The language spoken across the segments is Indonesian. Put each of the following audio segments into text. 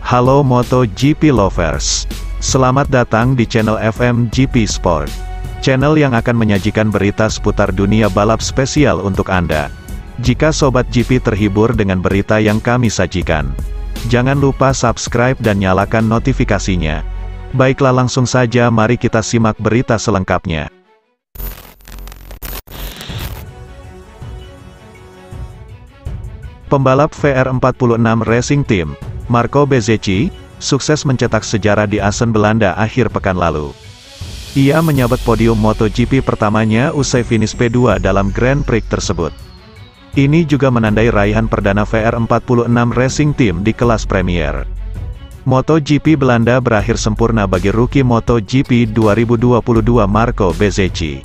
Halo MotoGP lovers, selamat datang di channel FMGP Sport, channel yang akan menyajikan berita seputar dunia balap spesial untuk Anda. Jika Sobat GP terhibur dengan berita yang kami sajikan, jangan lupa subscribe dan nyalakan notifikasinya. Baiklah, langsung saja mari kita simak berita selengkapnya. Pembalap VR46 Racing Team, Marco Bezzecchi, sukses mencetak sejarah di Assen, Belanda akhir pekan lalu. Ia menyabet podium MotoGP pertamanya usai finish P2 dalam Grand Prix tersebut. Ini juga menandai raihan perdana VR46 Racing Team di kelas Premier. MotoGP Belanda berakhir sempurna bagi rookie MotoGP 2022 Marco Bezzecchi.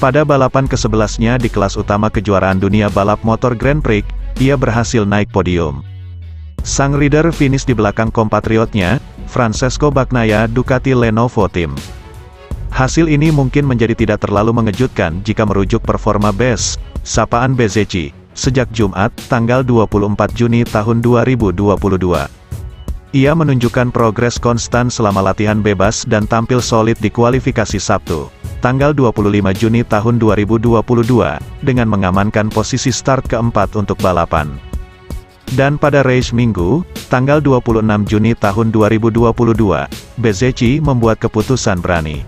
Pada balapan ke-11-nya di kelas utama kejuaraan dunia balap motor Grand Prix, ia berhasil naik podium. Sang rider finish di belakang kompatriotnya, Francesco Bagnaia Ducati Lenovo Team. Hasil ini mungkin menjadi tidak terlalu mengejutkan jika merujuk performa sapaan Bezzecchi, sejak Jumat, tanggal 24 Juni tahun 2022. Ia menunjukkan progres konstan selama latihan bebas dan tampil solid di kualifikasi Sabtu, tanggal 25 Juni tahun 2022, dengan mengamankan posisi start keempat untuk balapan. Dan pada race Minggu, tanggal 26 Juni tahun 2022, Bezzecchi membuat keputusan berani.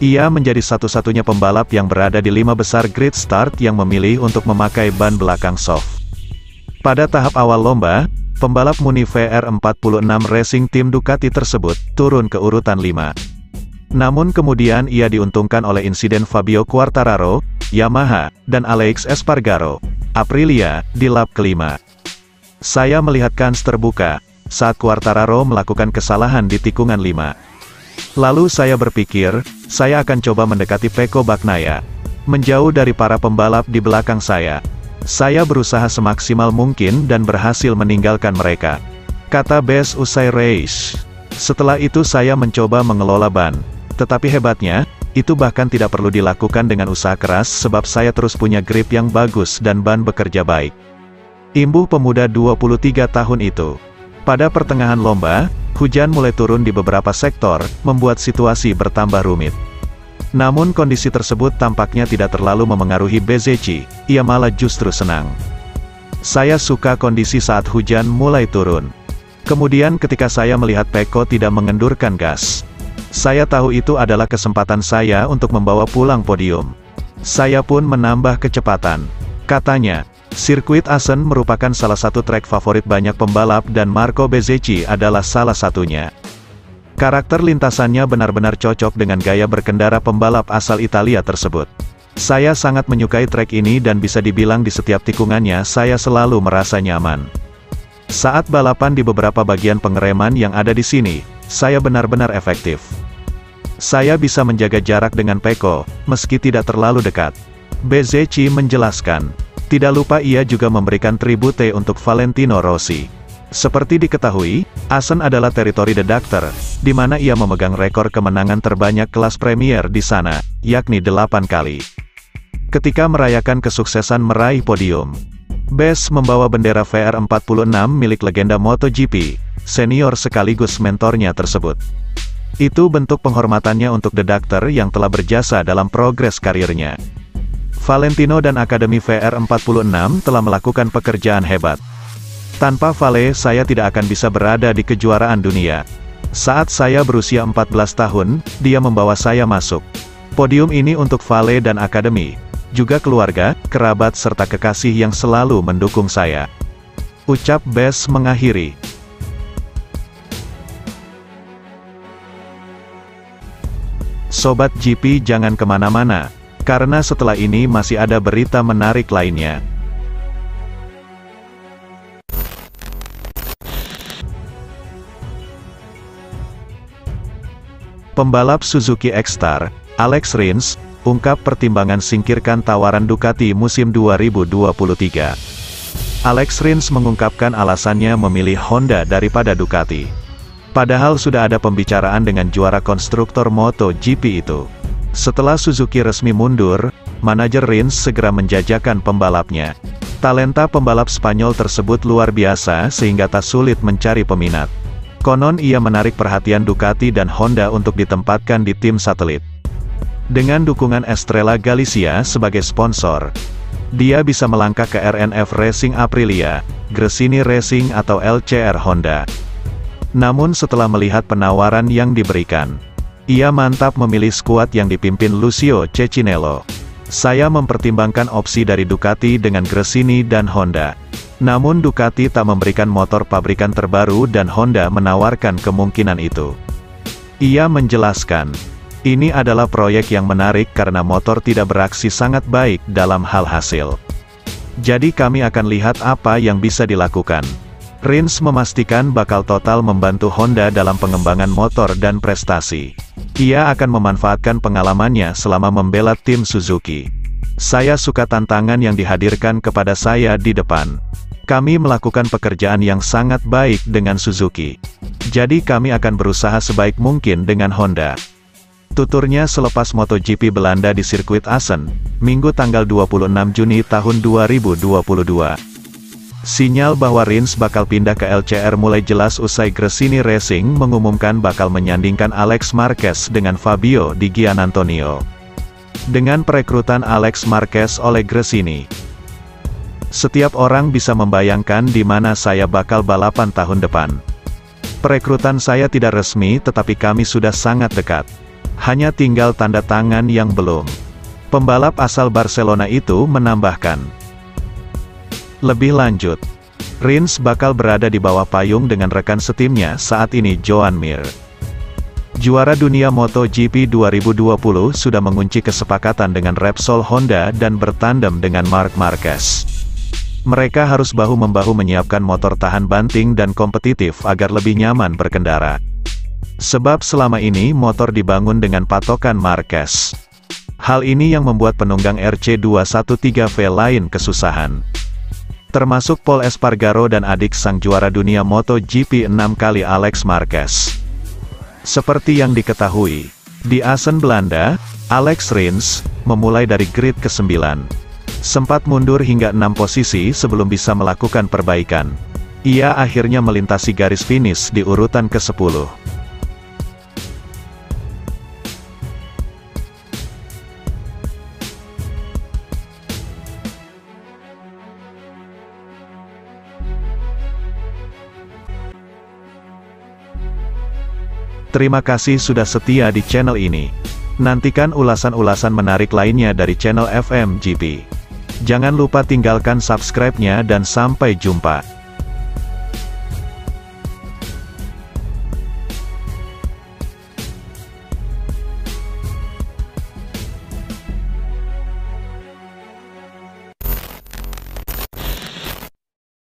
Ia menjadi satu-satunya pembalap yang berada di 5 besar grid start yang memilih untuk memakai ban belakang soft. Pada tahap awal lomba, pembalap muni VR46 Racing Team Ducati tersebut turun ke urutan 5. Namun kemudian ia diuntungkan oleh insiden Fabio Quartararo, Yamaha, dan Alex Espargaro, Aprilia, di lap kelima. Saya melihat kans terbuka saat Quartararo melakukan kesalahan di tikungan 5. Lalu saya berpikir, saya akan coba mendekati Pecco Bagnaia, menjauh dari para pembalap di belakang saya. Saya berusaha semaksimal mungkin dan berhasil meninggalkan mereka, kata Bez usai race. Setelah itu saya mencoba mengelola ban, tetapi hebatnya, itu bahkan tidak perlu dilakukan dengan usaha keras sebab saya terus punya grip yang bagus dan ban bekerja baik. Imbuh pemuda 23 tahun itu. Pada pertengahan lomba, hujan mulai turun di beberapa sektor, membuat situasi bertambah rumit. Namun kondisi tersebut tampaknya tidak terlalu memengaruhi Bezzecchi, ia malah justru senang. Saya suka kondisi saat hujan mulai turun. Kemudian ketika saya melihat Pecco tidak mengendurkan gas, saya tahu itu adalah kesempatan saya untuk membawa pulang podium. Saya pun menambah kecepatan, katanya. Sirkuit Assen merupakan salah satu trek favorit banyak pembalap dan Marco Bezzecchi adalah salah satunya. Karakter lintasannya benar-benar cocok dengan gaya berkendara pembalap asal Italia tersebut. Saya sangat menyukai trek ini dan bisa dibilang di setiap tikungannya saya selalu merasa nyaman. Saat balapan di beberapa bagian pengereman yang ada di sini, saya benar-benar efektif. Saya bisa menjaga jarak dengan Pecco, meski tidak terlalu dekat. Bezzecchi menjelaskan. Tidak lupa ia juga memberikan tribute untuk Valentino Rossi. Seperti diketahui, Assen adalah teritori The Doctor, di mana ia memegang rekor kemenangan terbanyak kelas Premier di sana, yakni 8 kali. Ketika merayakan kesuksesan meraih podium, Bez membawa bendera VR46 milik legenda MotoGP, senior sekaligus mentornya tersebut. Itu bentuk penghormatannya untuk The Doctor yang telah berjasa dalam progres karirnya. Valentino dan Akademi VR46 telah melakukan pekerjaan hebat. Tanpa Vale saya tidak akan bisa berada di kejuaraan dunia. Saat saya berusia 14 tahun, dia membawa saya masuk. Podium ini untuk Vale dan Akademi, juga keluarga, kerabat serta kekasih yang selalu mendukung saya, ucap Bez mengakhiri. Sobat GP jangan kemana-mana, karena setelah ini masih ada berita menarik lainnya. Pembalap Suzuki X-Star, Alex Rins, ungkap pertimbangan singkirkan tawaran Ducati musim 2023. Alex Rins mengungkapkan alasannya memilih Honda daripada Ducati. Padahal sudah ada pembicaraan dengan juara konstruktor MotoGP itu. Setelah Suzuki resmi mundur, manajer Rins segera menjajakan pembalapnya. Talenta pembalap Spanyol tersebut luar biasa sehingga tak sulit mencari peminat. Konon ia menarik perhatian Ducati dan Honda untuk ditempatkan di tim satelit. Dengan dukungan Estrella Galicia sebagai sponsor, dia bisa melangkah ke RNF Racing Aprilia, Gresini Racing atau LCR Honda. Namun setelah melihat penawaran yang diberikan, ia mantap memilih skuad yang dipimpin Lucio Cecchinello. Saya mempertimbangkan opsi dari Ducati dengan Gresini dan Honda. Namun Ducati tak memberikan motor pabrikan terbaru dan Honda menawarkan kemungkinan itu. Ia menjelaskan, ini adalah proyek yang menarik karena motor tidak beraksi sangat baik dalam hal hasil. Jadi kami akan lihat apa yang bisa dilakukan. Rins memastikan bakal total membantu Honda dalam pengembangan motor dan prestasi. Ia akan memanfaatkan pengalamannya selama membela tim Suzuki. Saya suka tantangan yang dihadirkan kepada saya di depan. Kami melakukan pekerjaan yang sangat baik dengan Suzuki. Jadi kami akan berusaha sebaik mungkin dengan Honda. Tuturnya selepas MotoGP Belanda di sirkuit Assen, Minggu tanggal 26 Juni tahun 2022. Sinyal bahwa Rins bakal pindah ke LCR mulai jelas usai Gresini Racing mengumumkan bakal menyandingkan Alex Marquez dengan Fabio Di Giannantonio. Dengan perekrutan Alex Marquez oleh Gresini, setiap orang bisa membayangkan di mana saya bakal balapan tahun depan. Perekrutan saya tidak resmi tetapi kami sudah sangat dekat. Hanya tinggal tanda tangan yang belum. Pembalap asal Barcelona itu menambahkan. Lebih lanjut, Rins bakal berada di bawah payung dengan rekan setimnya saat ini Joan Mir. Juara dunia MotoGP 2020 sudah mengunci kesepakatan dengan Repsol Honda dan bertandem dengan Marc Marquez. Mereka harus bahu-membahu menyiapkan motor tahan banting dan kompetitif agar lebih nyaman berkendara. Sebab selama ini motor dibangun dengan patokan Marquez. Hal ini yang membuat penunggang RC213V lain kesusahan. Termasuk Pol Espargaro dan adik sang juara dunia MotoGP 6 kali Alex Marquez. Seperti yang diketahui, di Assen Belanda, Alex Rins memulai dari grid ke-9. Sempat mundur hingga 6 posisi sebelum bisa melakukan perbaikan. Ia akhirnya melintasi garis finish di urutan ke-10. Terima kasih sudah setia di channel ini. Nantikan ulasan-ulasan menarik lainnya dari channel FMGP. Jangan lupa tinggalkan subscribe-nya dan sampai jumpa.